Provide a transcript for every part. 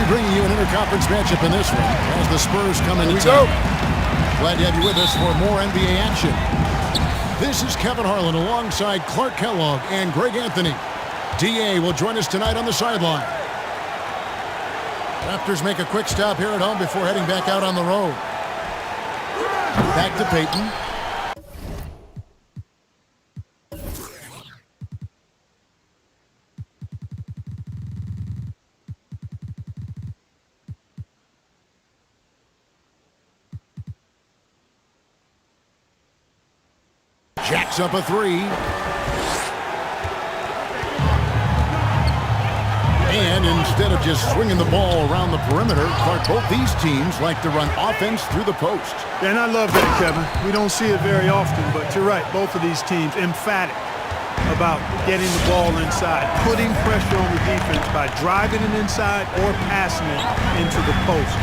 be bringing you an interconference matchup in this one as the Spurs come into town. Glad to have you with us for more NBA action. This is Kevin Harlan alongside Clark Kellogg and Greg Anthony. D.A. will join us tonight on the sideline. Raptors make a quick stop here at home before heading back out on the road. Back to Peyton. Jacks up a three. And instead of just swinging the ball around the perimeter, Clark, both these teams like to run offense through the post. And I love that, Kevin. We don't see it very often, but you're right. Both of these teams emphatic about getting the ball inside, putting pressure on the defense by driving it inside or passing it into the post.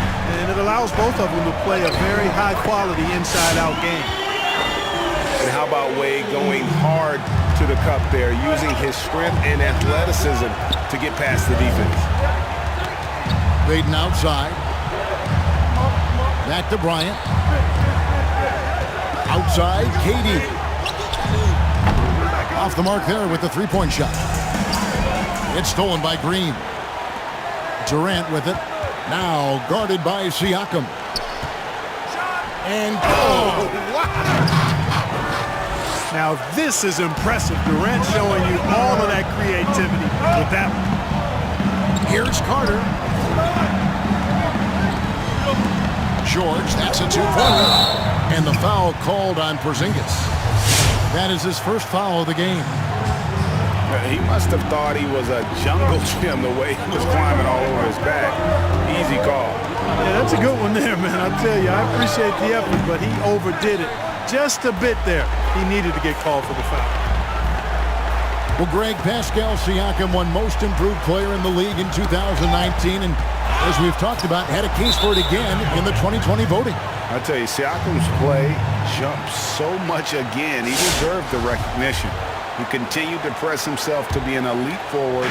And it allows both of them to play a very high-quality inside-out game. And how about Wade going hard to the cup there, using his strength and athleticism to get past the defense. Baden outside. Back to Bryant. Outside, KD. Off the mark there with the three-point shot. It's stolen by Green. Durant with it. Now guarded by Siakam. And Now this is impressive. Durant showing you all of that creativity with that one. Here's Carter. George, that's a two-pointer. And the foul called on Porzingis. That is his first foul of the game. He must have thought he was a jungle gym the way he was climbing all over his back. Easy call. Yeah, that's a good one there, man. I tell you, I appreciate the effort, but he overdid it just a bit there. He needed to get called for the foul. Well, Greg, Pascal Siakam won most improved player in the league in 2019, and as we've talked about, had a case for it again in the 2020 voting. I tell you, Siakam's play jumped so much again. He deserved the recognition. He continued to press himself to be an elite forward,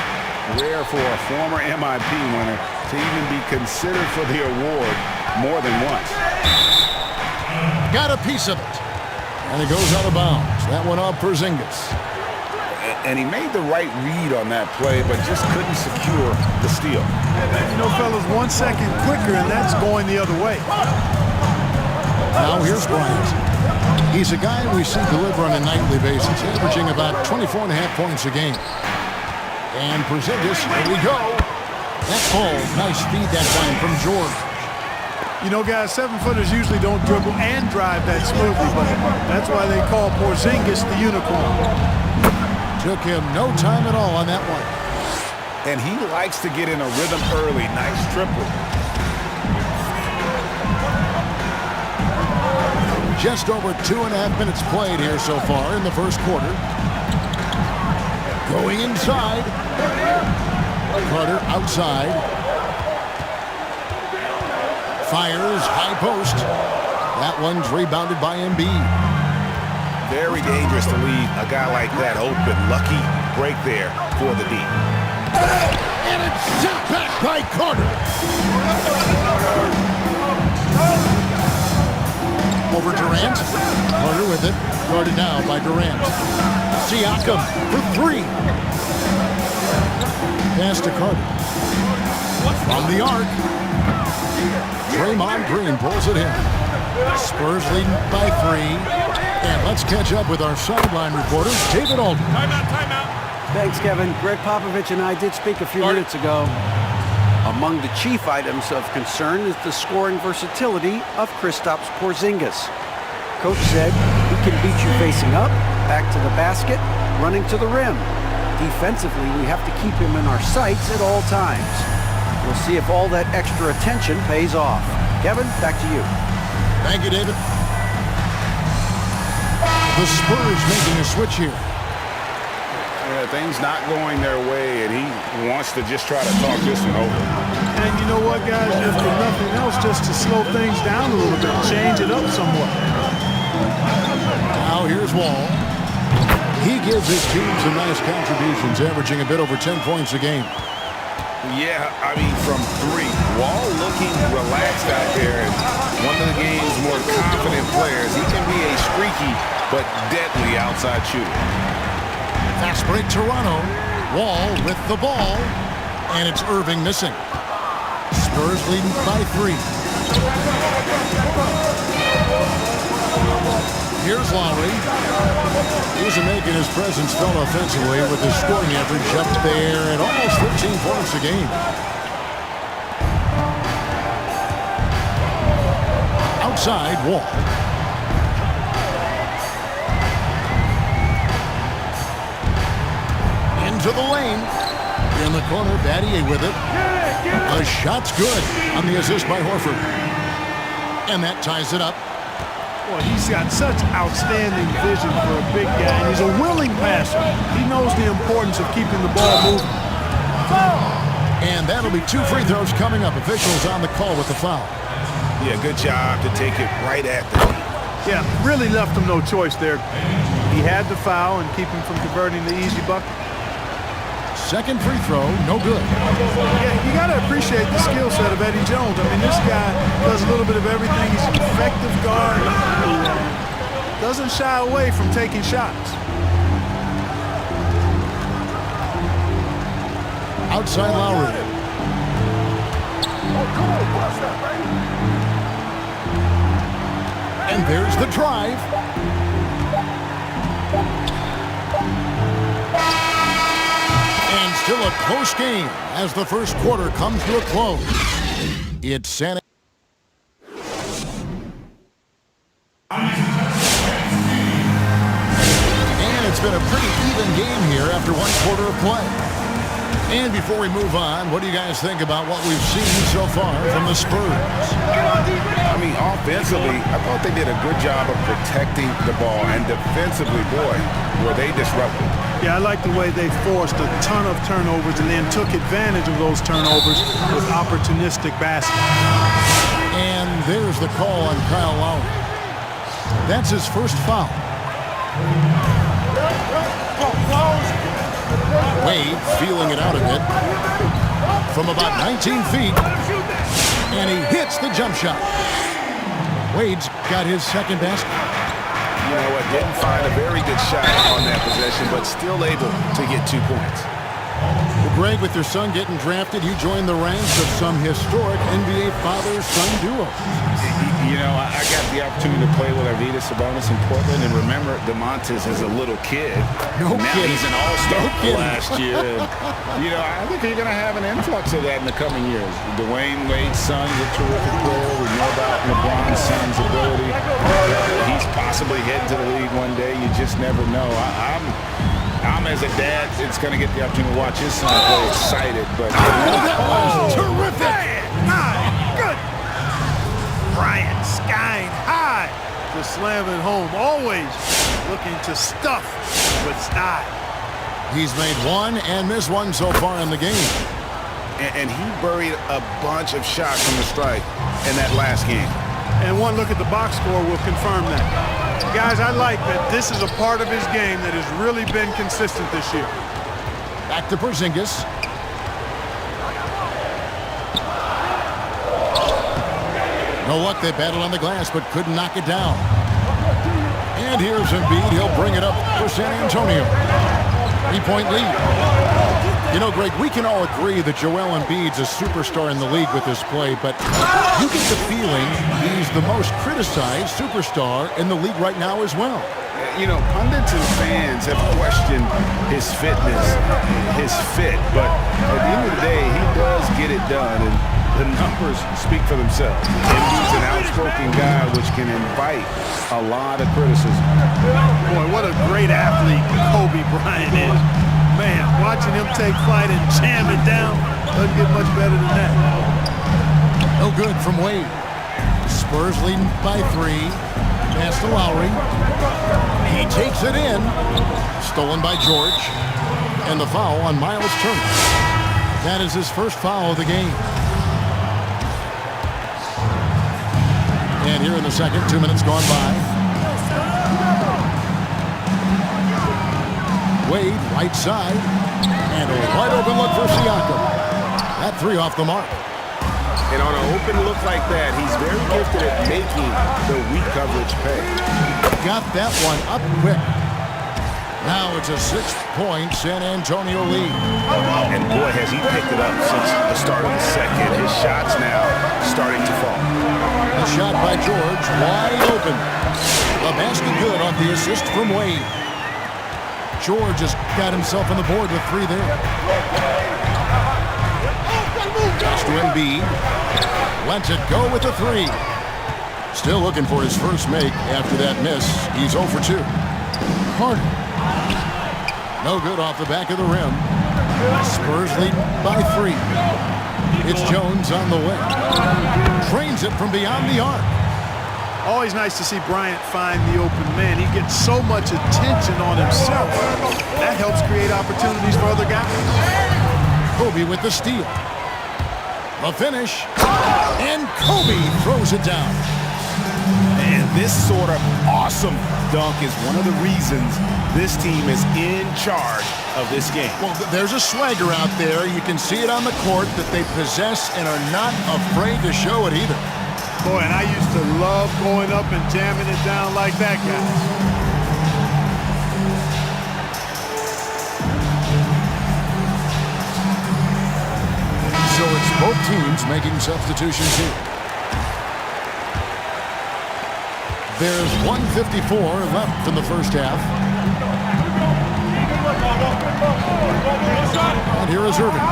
rare for a former MIP winner to even be considered for the award more than once. Got a piece of it. And it goes out of bounds. That one off Porzingis. And he made the right read on that play, but just couldn't secure the steal. You know, fellas, 1 second quicker, and that's going the other way. Now here's Bryant. He's a guy we see deliver on a nightly basis, averaging about 24.5 points a game. And Porzingis, here we go. That ball, nice feed that time from George. You know, guys, 7-footers usually don't dribble and drive that smoothly, but that's why they call Porzingis the unicorn. Took him no time at all on that one. And he likes to get in a rhythm early. Nice triple. Just over 2.5 minutes played here so far in the first quarter. Going inside. Carter outside. Fires, high post. That one's rebounded by Embiid. Very dangerous to leave a guy like that open. Lucky break there for the D. And it's shot back by Carter. Over Durant. Carter with it. Guarded now by Durant. Siakam for three. Pass to Carter. From the arc. Draymond Green pulls it in. Spurs leading by 3. And let's catch up with our sideline reporter, David Aldridge. Timeout. Thanks, Kevin. Greg Popovich and I did speak a few minutes ago. Among the chief items of concern is the scoring versatility of Kristaps Porzingis. Coach said he can beat you facing up, back to the basket, running to the rim. Defensively, we have to keep him in our sights at all times. We'll see if all that extra attention pays off. Kevin, back to you. Thank you, David. The Spurs making a switch here. Yeah, things not going their way, and he wants to just try to talk this one over. And you know what, guys? If for nothing else, just to slow things down a little bit, change it up somewhat. Now here's Wall. He gives his team some nice contributions, averaging a bit over 10 points a game. Yeah, I mean, from 3. Wall looking relaxed out there, and one of the game's more confident players. He can be a streaky but deadly outside shooter. Fast break Toronto. Wall with the ball, and it's Irving missing. Spurs leading by 3. Here's Lowry. He isn't making his presence felt offensively with his scoring average up there at almost 13 points a game. Outside, Wall. Into the lane. In the corner, Battier with it. The shot's good on the assist by Horford. And that ties it up. Boy, he's got such outstanding vision for a big guy, and he's a willing passer. He knows the importance of keeping the ball moving. And that'll be 2 free throws coming up. Officials on the call with the foul. Yeah, good job to take it right at the knee. Yeah, really left him no choice there. He had the foul and keep him from converting the easy bucket. Second free throw, no good. Yeah, you got to appreciate the skill set of Eddie Jones. I mean, this guy does a little bit of everything. He's an effective guard. Doesn't shy away from taking shots. Outside Lowry. And there's the drive. And still a close game as the first quarter comes to a close. It's San And it's been a pretty even game here after 1 quarter of play. And before we move on, what do you guys think about what we've seen so far from the Spurs? I mean, offensively, I thought they did a good job of protecting the ball. And defensively, boy, were they disruptive. Yeah, I like the way they forced a ton of turnovers and then took advantage of those turnovers with opportunistic baskets. And there's the call on Kyle Lowry. That's his first foul. Wade feeling it out a bit from about 19 feet, and he hits the jump shot. Wade's got his second basket. You know what, didn't find a very good shot on that possession, but still able to get 2 points. Well, Greg, with your son getting drafted, you joined the ranks of some historic NBA father-son duo. You know, I got the opportunity to play with Arvydas Sabonis in Portland, and remember DeMontis as a little kid. No now kidding. He's an all-star kidding. last year. And, you know, I think you're going to have an influx of that in the coming years. Dwayne Wade's son's a terrific player. We know about LeBron's son's ability. He's possibly heading to the league one day. You just never know. I'm as a dad, it's going to get the opportunity to watch his son play excited. But that was terrific. Good. Bryant skying high to slam it home. Always looking to stuff with style. He's made 1 and missed 1 so far in the game. and he buried a bunch of shots from the strike in that last game. And one look at the box score will confirm that. Guys, I like that this is a part of his game that has really been consistent this year. Back to Porzingis. No luck, they battled on the glass, but couldn't knock it down. And here's Embiid. He'll bring it up for San Antonio. 3-point lead. You know, Greg, we can all agree that Joel Embiid's a superstar in the league with his play, but you get the feeling he's the most criticized superstar in the league right now as well. You know, pundits and fans have questioned his fitness, his fit, but at the end of the day, he does get it done, and the numbers speak for themselves. Embiid's an outspoken guy, which can invite a lot of criticism. Boy, what a great athlete Kobe Bryant is. Man, watching him take flight and jam it down doesn't get much better than that. No good from Wade. Spurs leading by 3. Pass to Lowry. He takes it in. Stolen by George. And the foul on Miles Turner. That is his first foul of the game. And here in the second, 2 minutes gone by. Wade, right side. And a wide open look for Siakam. That three off the mark. And on an open look like that, he's very gifted at making the weak coverage pay. Got that one up quick. Now it's a 6-point San Antonio lead. And boy, has he picked it up since the start of the second. His shot's now starting to fall. A shot by George, wide open. A basket good off the assist from Wade. George has got himself on the board with 3 there. Pass to Embiid. Lets it go with the 3. Still looking for his first make after that miss. He's 0 for 2. Carter. No good off the back of the rim. Spurs lead by 3. It's Jones on the way. Trains it from beyond the arc. Always nice to see Bryant find the open man. He gets so much attention on himself. That helps create opportunities for other guys. Kobe with the steal. The finish. And Kobe throws it down. And this sort of awesome dunk is one of the reasons this team is in charge of this game. Well, there's a swagger out there. You can see it on the court that they possess and are not afraid to show it either. Boy, and I used to love going up and jamming it down like that, guys. So it's both teams making substitutions here. There's 1:54 left in the first half. And here is Irving.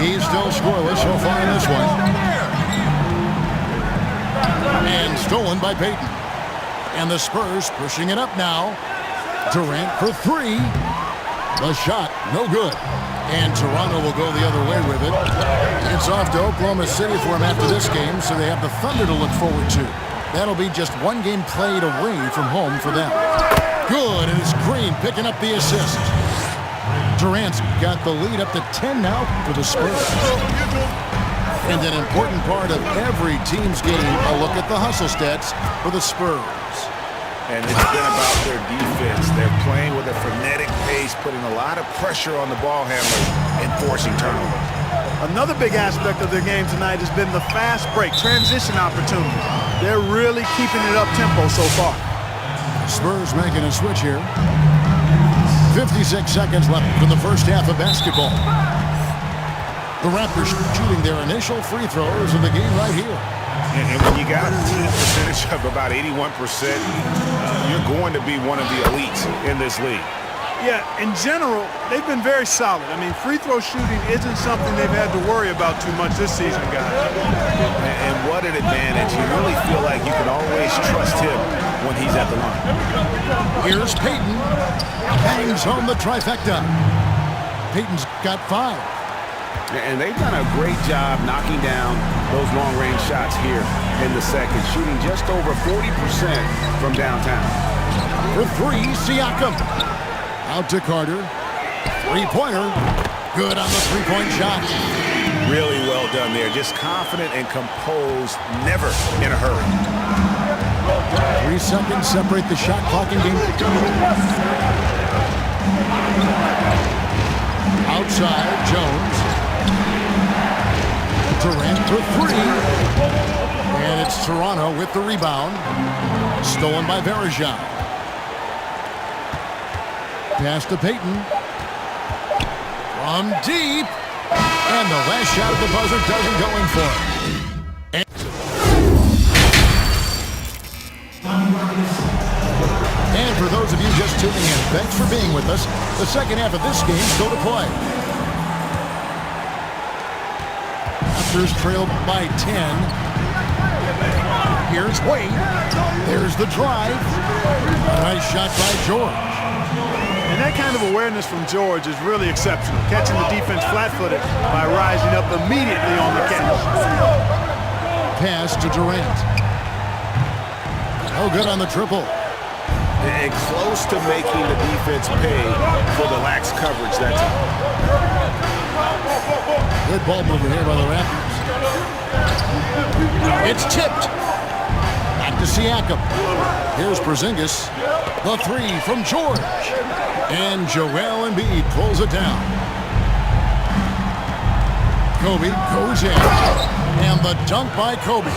He's still scoreless so far in this one. And stolen by Payton. And the Spurs pushing it up now. Durant for 3. The shot, no good. And Toronto will go the other way with it. It's off to Oklahoma City for him after this game, so they have the Thunder to look forward to. That'll be just one game played away from home for them. Good, and it's Green picking up the assist. Durant's got the lead up to 10 now for the Spurs. And an important part of every team's game, a look at the hustle stats for the Spurs. And it's been about their defense. They're playing with a frenetic pace, putting a lot of pressure on the ball handlers and forcing turnovers. Another big aspect of their game tonight has been the fast break, transition opportunity. They're really keeping it up-tempo so far. Spurs making a switch here. 56 seconds left in the first half of basketball. The Raptors shooting their initial free throws of the game right here. And when you got a percentage of about 81%, you're going to be one of the elites in this league. Yeah, in general, they've been very solid. I mean, free throw shooting isn't something they've had to worry about too much this season, guys. And what an advantage. You really feel like you can always trust him when he's at the line. Here's Payton. Bangs home the trifecta. Payton's got 5. And they've done a great job knocking down those long-range shots here in the second, shooting just over 40% from downtown. For 3, Siakam. Out to Carter. 3-pointer. Good on the 3-point shot. Really well done there. Just confident and composed, never in a hurry. 3 seconds separate the shot clock in game. Outside, Jones. Durant for 3. And it's Toronto with the rebound. Stolen by Varejao. Pass to Payton. From deep. And the last shot at the buzzer doesn't go in for it. And for those of you just tuning in, thanks for being with us. The second half of this game still to play. Raptors trailed by 10. Here's Wade. There's the drive. Nice shot by George. And that kind of awareness from George is really exceptional, catching the defense flat-footed by rising up immediately on the catch. Pass to Durant. Oh, good on the triple. And close to making the defense pay for the lax coverage that time. Good ball mover here by the Raptors. It's tipped. Back to Siakam. Here's Porzingis. The 3 from George. And Joel Embiid pulls it down. Kobe goes in. And the dunk by Kobe.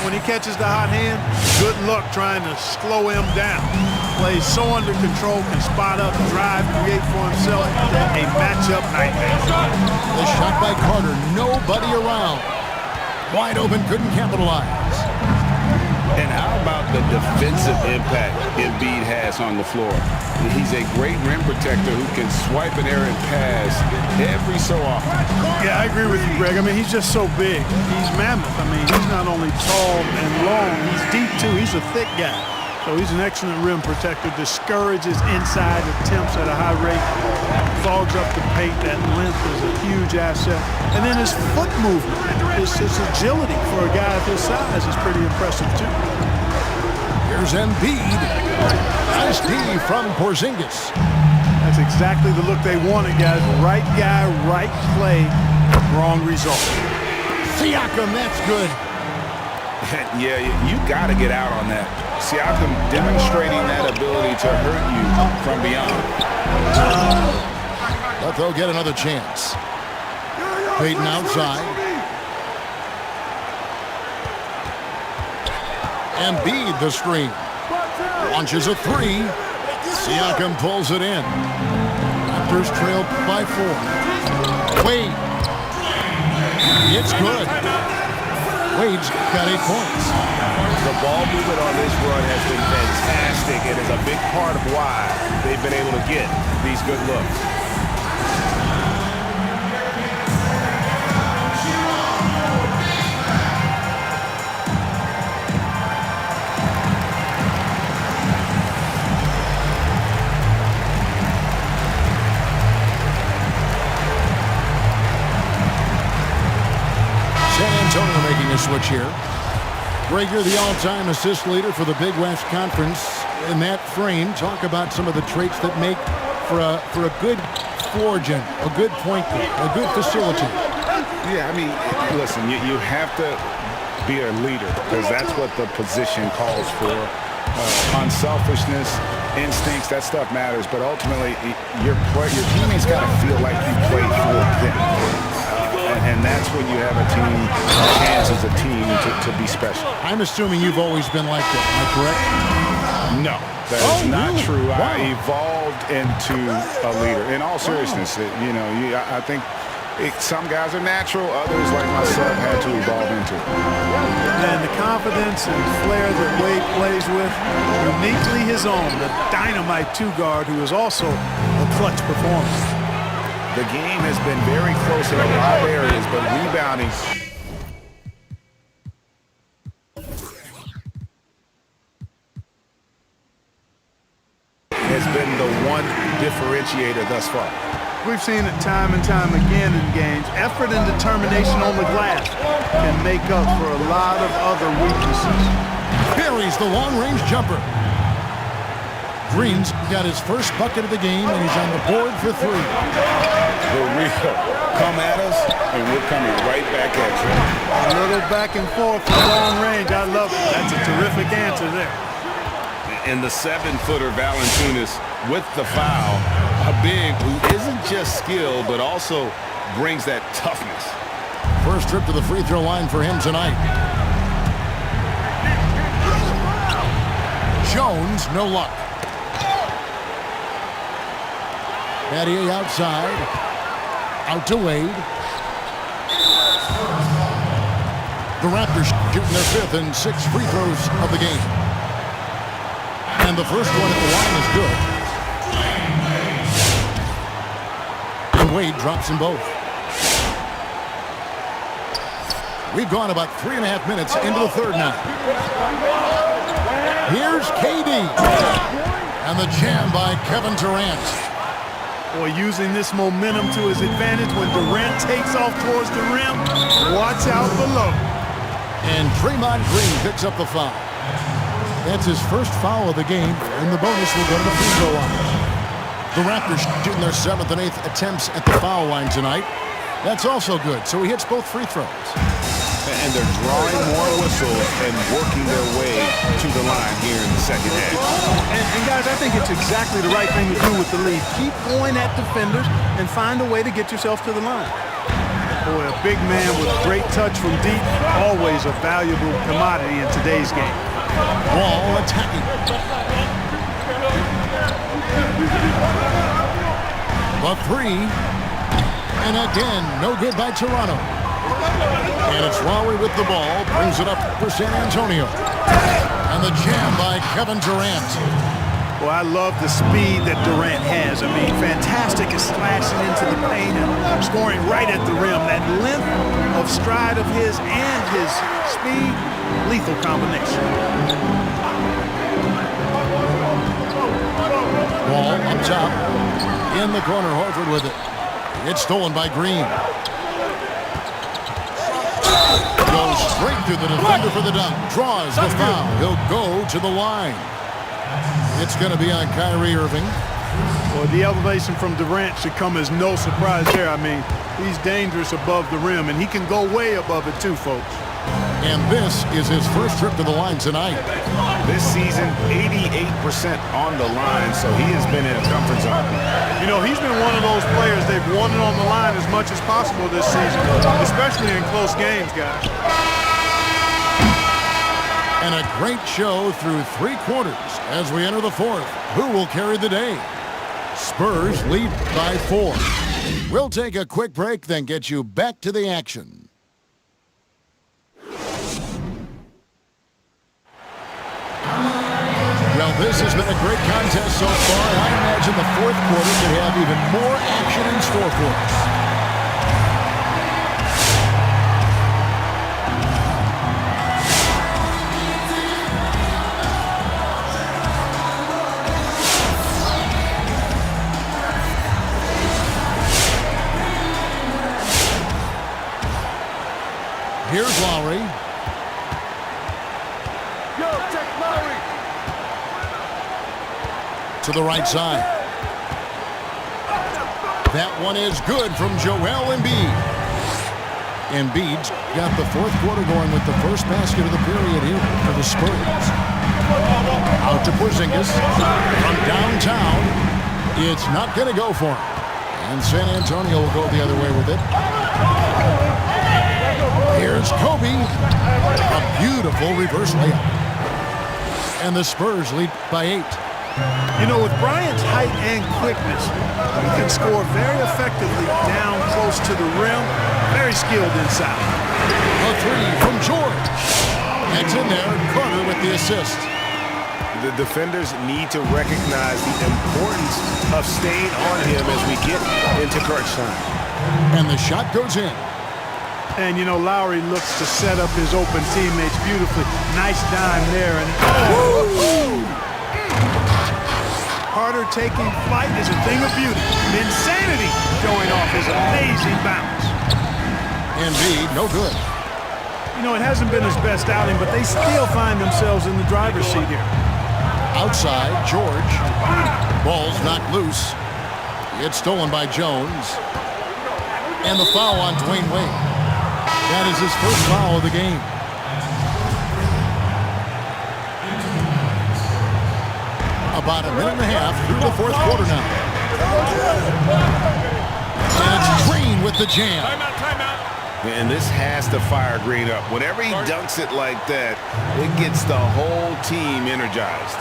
When he catches the hot hand, good luck trying to slow him down. Plays so under control, can spot up, drive, create for himself a matchup nightmare. The shot by Carter, nobody around. Wide open, couldn't capitalize. And how about the defensive impact Embiid has on the floor? He's a great rim protector who can swipe an errant pass every so often. Yeah, I agree with you, Greg. I mean, he's just so big. He's mammoth. I mean, he's not only tall and long, he's deep, too. He's a thick guy. So he's an excellent rim protector, discourages inside attempts at a high rate, fogs up the paint. That length is a huge asset. And then his foot movement, his agility for a guy of his size is pretty impressive, too. Here's Embiid. Nice D from Porzingis. That's exactly the look they wanted, guys. Right guy, right play, wrong result. Siakam, that's good. Yeah, you got to get out on that. Siakam demonstrating that ability to hurt you from beyond. But they'll get another chance. Payton outside. Embiid the screen. Launches a three. Siakam pulls it in. Raptors trail by 4. Wade. It's good. Wade's got 8 points. The ball movement on this run has been fantastic and is a big part of why they've been able to get these good looks. San Antonio making a switch here. Greg, you're the all-time assist leader for the Big West Conference. In that frame, talk about some of the traits that make for a good floor general, a good point guard, a good facilitator. Yeah, I mean, listen, you have to be a leader because that's what the position calls for. Unselfishness, instincts, that stuff matters. But ultimately, your teammates got to feel like you played for them. And that's when you have a team, a chance as a team to be special. I'm assuming you've always been like that, am I correct? No, that is not really? true. Wow. I evolved into a leader. In all seriousness, I think some guys are natural, others like myself had to evolve into it. And the confidence and flair that Wade plays with, uniquely his own, the dynamite two-guard who is also a clutch performer. The game has been very close in a lot of areas, but rebounding has been the one differentiator thus far. We've seen it time and time again in games. Effort and determination on the glass can make up for a lot of other weaknesses. Buries the long-range jumper. Green's got his first bucket of the game, and he's on the board for 3. The real come at us, and we're coming right back at you. A little back and forth from long range. I love it. That's a terrific answer there. And the 7-footer Valanciunas with the foul, a big who isn't just skilled, but also brings that toughness. First trip to the free throw line for him tonight. Jones, no luck. Battier outside. Out to Wade. The Raptors shooting their 5th and 6th free throws of the game. And the first one at the line is good. And Wade drops them both. We've gone about 3.5 minutes into the third now. Here's KD. And the jam by Kevin Durant. Boy, using this momentum to his advantage when Durant takes off towards the rim. Watch out below. And Draymond Green picks up the foul. That's his first foul of the game, and the bonus will go to the free throw line. The Raptors shooting their 7th and 8th attempts at the foul line tonight. That's also good, so he hits both free throws. And they're drawing more whistles and working their way to the line here in the second half. And guys, I think it's exactly the right thing to do with the lead. Keep going at defenders and find a way to get yourself to the line. Boy, a big man with great touch from deep, always a valuable commodity in today's game. Wall attacking. The three. And again, no good by Toronto. And it's Lowry with the ball, brings it up for San Antonio. And the jam by Kevin Durant. Well, I love the speed that Durant has. I mean, fantastic at slashing into the paint and scoring right at the rim. That length of stride of his and his speed, lethal combination. Ball up top. In the corner, Horford with it. It's stolen by Green. Goes straight through the defender for the dunk. Draws the foul. He'll go to the line. It's going to be on Kyrie Irving. Well, the elevation from Durant should come as no surprise there. I mean, he's dangerous above the rim, and he can go way above it too, folks. And this is his first trip to the line tonight. This season, 88% on the line, so he has been in a comfort zone. You know, he's been one of those players they've wanted on the line as much as possible this season, especially in close games, guys. And a great show through 3 quarters as we enter the 4th. Who will carry the day? Spurs lead by 4. We'll take a quick break, then get you back to the action. Well, this has been a great contest so far, and I imagine the 4th quarter could have even more action in store for us. Here's Lowry. To the right side. That one is good from Joel Embiid. Embiid's got the 4th quarter going with the first basket of the period here for the Spurs. Out to Porzingis from downtown. It's not going to go for him. And San Antonio will go the other way with it. Here's Kobe. A beautiful reverse layup. And the Spurs lead by 8. You know, with Bryant's height and quickness, he can score very effectively down close to the rim. Very skilled inside. A 3 from George. That's in there. Carter with the assist. The defenders need to recognize the importance of staying on him as we get into crunch time. And the shot goes in. And, you know, Lowry looks to set up his open teammates beautifully. Nice dime there. And Carter taking flight is a thing of beauty. Insanity showing off his amazing bounce. Embiid, no good. You know, it hasn't been his best outing, but they still find themselves in the driver's seat here. Outside, George. Ball's knocked loose. It's stolen by Jones. And the foul on Dwayne Wade. That is his first foul of the game. About a minute and a half through the 4th quarter now. And it's Green with the jam. And this has to fire Green up. Whenever he dunks it like that, it gets the whole team energized.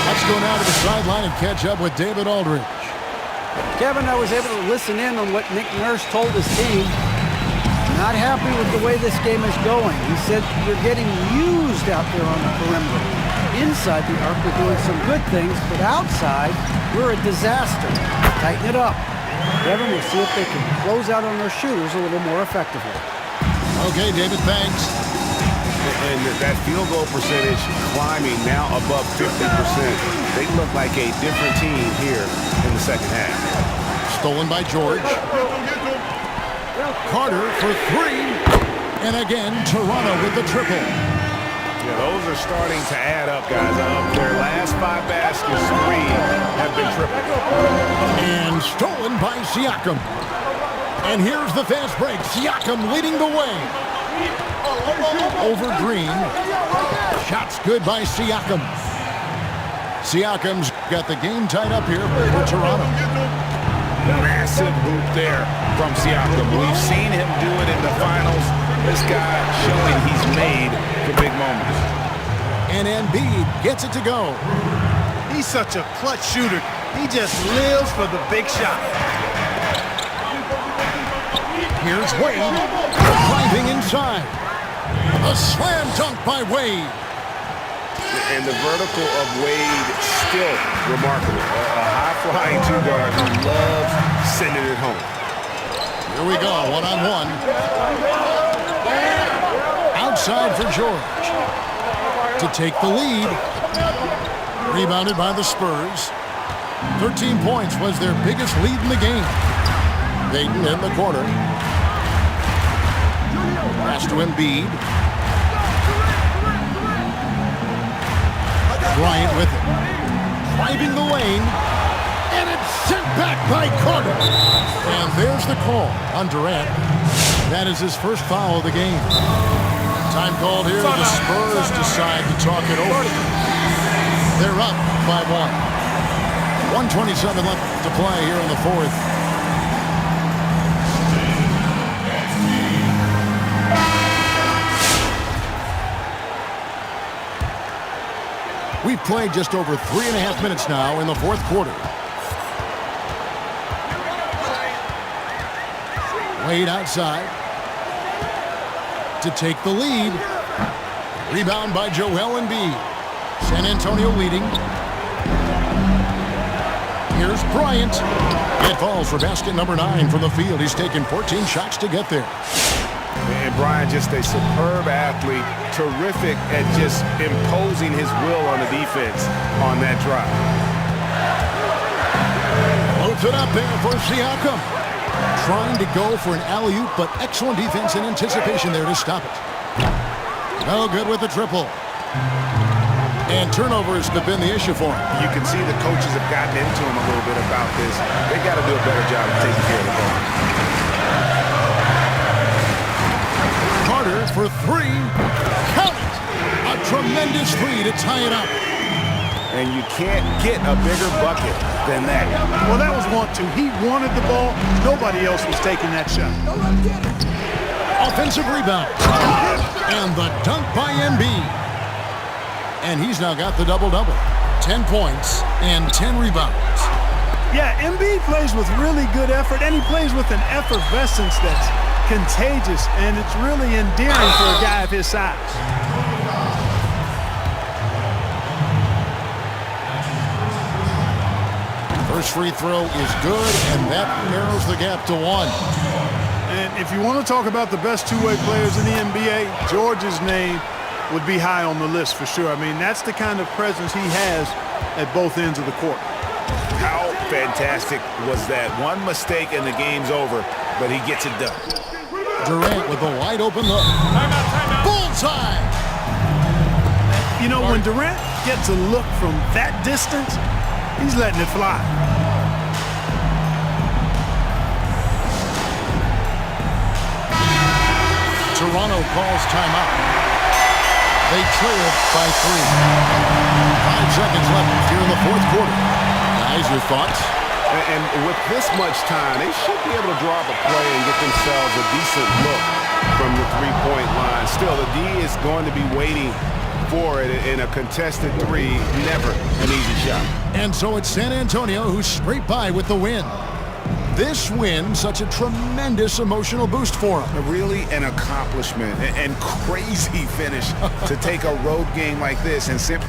Let's go now to the sideline and catch up with David Aldridge. Kevin, I was able to listen in on what Nick Nurse told his team. Not happy with the way this game is going. He said you're getting used out there on the perimeter. Inside the arc, we're doing some good things, but outside, we're a disaster. Tighten it up. Kevin, we'll see if they can close out on their shooters a little more effectively. Okay, David, thanks. And that field goal percentage climbing now above 50%. They look like a different team here in the second half. Stolen by George. Carter for three. And again, Toronto with the triple. Yeah, those are starting to add up, guys. Their last 5 baskets, 3 have been triple. And stolen by Siakam. And here's the fast break. Siakam leading the way. Over Green. Shots good by Siakam. Siakam's got the game tied up here for Toronto. Massive hoop there from Siakam. We've seen him do it in the finals. This guy showing he's made for big moments. And Embiid gets it to go. He's such a clutch shooter. He just lives for the big shot. Here's Wade. Driving inside. A slam dunk by Wade. And the vertical of Wade still remarkable. A high-flying two-guard who loves sending it home. Here we go, one-on-one. Outside for George. To take the lead. Rebounded by the Spurs. 13 points was their biggest lead in the game. Payton in the corner. Pass to Embiid. Bryant with it. Driving the lane. And it's sent back by Carter. And there's the call on Durant. That is his first foul of the game. Time called here. The Spurs decide to talk it over. They're up by 1. 1:27 left to play here in the fourth. We've played just over 3.5 minutes now in the fourth quarter. Wade outside to take the lead. Rebound by Joel Embiid. San Antonio leading. Here's Bryant. It falls for basket number 9 from the field. He's taken 14 shots to get there. And Bryant, just a superb athlete, terrific at just imposing his will on the defense on that drive. Loads it up there for Siakam. Trying to go for an alley-oop, but excellent defense and anticipation there to stop it. No good with the triple. And turnovers have been the issue for him. You can see the coaches have gotten into him a little bit about this. They got to do a better job of taking care of the ball. Carter for 3. Count it! A tremendous 3 to tie it up. And you can't get a bigger bucket than that. Well, that was 1-2. He wanted the ball. Nobody else was taking that shot. Offensive rebound. And the dunk by Embiid. And he's now got the double-double. 10 points and 10 rebounds. Yeah, Embiid plays with really good effort, and he plays with an effervescence that's contagious, and it's really endearing for a guy of his size. First free throw is good, and that narrows the gap to 1. And if you want to talk about the best two-way players in the NBA, George's name would be high on the list for sure. I mean, that's the kind of presence he has at both ends of the court. How fantastic was that? One mistake and the game's over, but he gets it done. Durant with a wide open look. Timeout. Bullseye! You know, when Durant gets a look from that distance, he's letting it fly. Toronto calls timeout. They trail by 3. 5 seconds left here in the fourth quarter. Guys, your thoughts? And with this much time, they should be able to draw up a play and get themselves a decent look from the three-point line. Still, the D is going to be waiting for it in a contested 3. Never an easy shot. And so it's San Antonio who scraped by with the win. This win, such a tremendous emotional boost for them. Really an accomplishment and crazy finish to take a road game like this and simply